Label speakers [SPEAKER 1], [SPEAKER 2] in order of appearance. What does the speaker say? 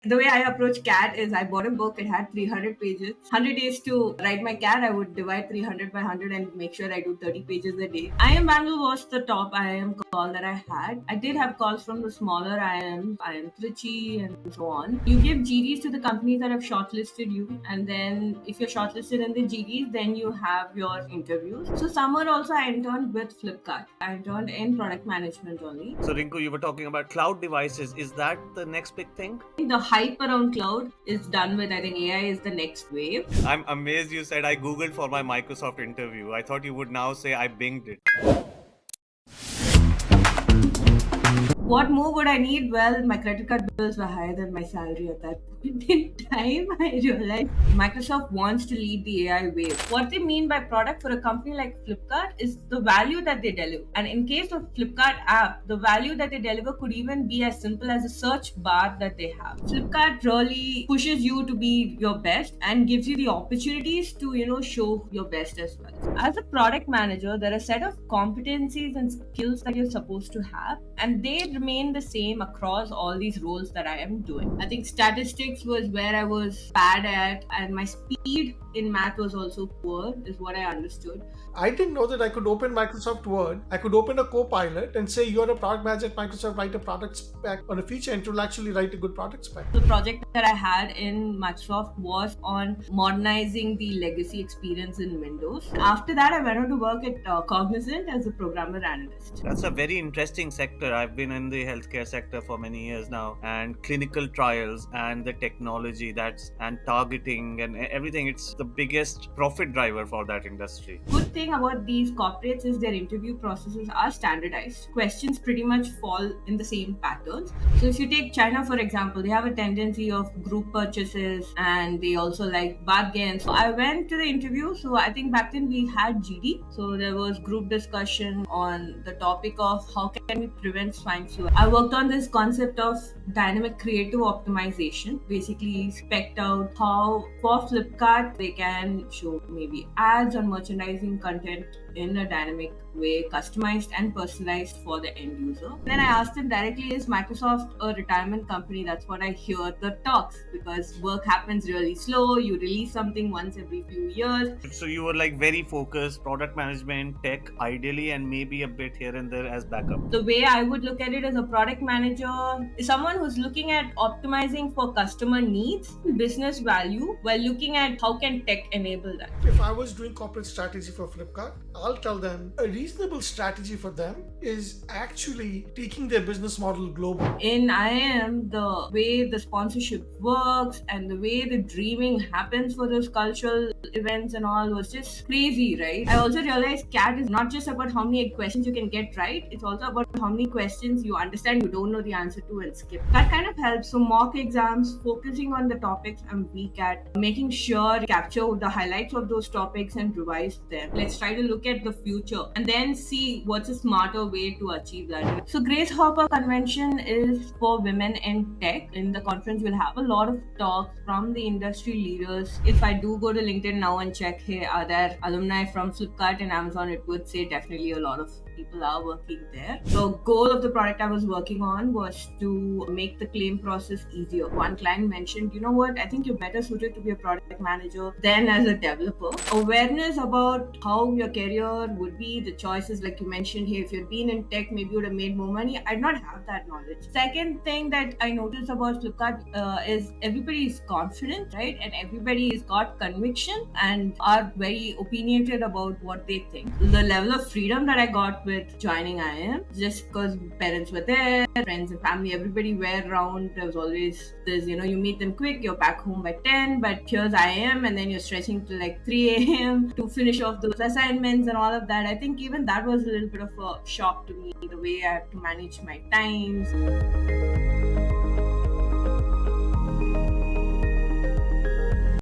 [SPEAKER 1] The way I approach CAT is I bought a book, it had 300 pages. 100 days to write my CAT, I would divide 300 by 100 and make sure I do 30 pages a day. IIM Bangalore was the top IIM call that I had. I did have calls from the smaller IIMs, IIM Trichy and so on. You give GDs to the companies that have shortlisted you, and then if you're shortlisted in the GDs, then you have your interviews. So summer also I interned with Flipkart. I interned in product management only.
[SPEAKER 2] So, Rinku, you were talking about cloud devices. Is that the next big thing?
[SPEAKER 1] The hype around cloud is done with. I think AI is the next wave.
[SPEAKER 2] I'm amazed you said I Googled for my Microsoft interview. I thought you would now say I Binged it.
[SPEAKER 1] What more would I need? Well, my credit card bills were higher than my salary at that point in time. I realized Microsoft wants to lead the AI wave. What they mean by product for a company like Flipkart is the value that they deliver. And in case of Flipkart app, the value that they deliver could even be as simple as a search bar that they have. Flipkart really pushes you to be your best and gives you the opportunities to, show your best as well. As a product manager, there are a set of competencies and skills that you're supposed to have, and they remain the same across all these roles that I am doing. I think statistics was where I was bad at, and my speed in math was also poor, is what I understood.
[SPEAKER 3] I didn't know that I could open Microsoft Word. I could open a Copilot and say, you're a product manager at Microsoft, write a product spec on a feature, and it will actually write a good product spec.
[SPEAKER 1] The project that I had in Microsoft was on modernizing the legacy experience in Windows. After that, I went on to work at Cognizant as a programmer analyst.
[SPEAKER 2] That's a very interesting sector. I've been in the healthcare sector for many years now, and clinical trials and the technology and targeting and everything. It's the biggest profit driver for that industry.
[SPEAKER 1] Good thing about these corporates is their interview processes are standardized. Questions pretty much fall in the same patterns. So if you take China, for example, they have a tendency of group purchases and they also like bargains. So I went to the interview. So I think back then we had GD. So there was group discussion on the topic of how can we prevent swine flu. I worked on this concept of dynamic creative optimization, basically spec'd out how for Flipkart they can show maybe ads or merchandising content in a dynamic way, customized and personalized for the end user. Then I asked them directly, is Microsoft a retirement company? That's what I hear the talks, because work happens really slow. You release something once every few years.
[SPEAKER 2] So you were like very focused, product management, tech, ideally, and maybe a bit here and there as backup.
[SPEAKER 1] The way I would look at it as a product manager is someone who's looking at optimizing for customer needs, business value, while looking at how can tech enable that.
[SPEAKER 3] If I was doing corporate strategy for Flipkart, I'll tell them a reasonable strategy for them is actually taking their business model global.
[SPEAKER 1] In IIM, the way the sponsorship works and the way the dreaming happens for those cultural events and all was just crazy, right? I also realized CAT is not just about how many questions you can get right, it's also about how many questions you understand you don't know the answer to and skip. That kind of helps. So mock exams, focusing on the topics I'm weak at, making sure you capture the highlights of those topics and revise them. Let's try to look at the future and then see what's a smarter way to achieve that. So Grace Hopper Convention is for women in tech. In the conference, we'll have a lot of talks from the industry leaders. If I do go to LinkedIn now and check, hey, are there alumni from Flipkart and Amazon, it would say definitely a lot of people are working there. The goal of the product I was working on was to make the claim process easier. One client mentioned, you know what, I think you're better suited to be a product manager than as a developer. Awareness about how your career would be, the choices like you mentioned, hey, if you'd been in tech, maybe you would have made more money. I did not have that knowledge. Second thing that I noticed about Flipkart is everybody is confident, right? And everybody has got conviction and are very opinionated about what they think. The level of freedom that I got with joining IIM, just because parents were there, friends and family, everybody were around. There was always this, you meet them quick, you're back home by 10, but here's IIM, and then you're stretching to like 3 a.m. to finish off those assignments and all of that. I think even that was a little bit of a shock to me, the way I have to manage my times.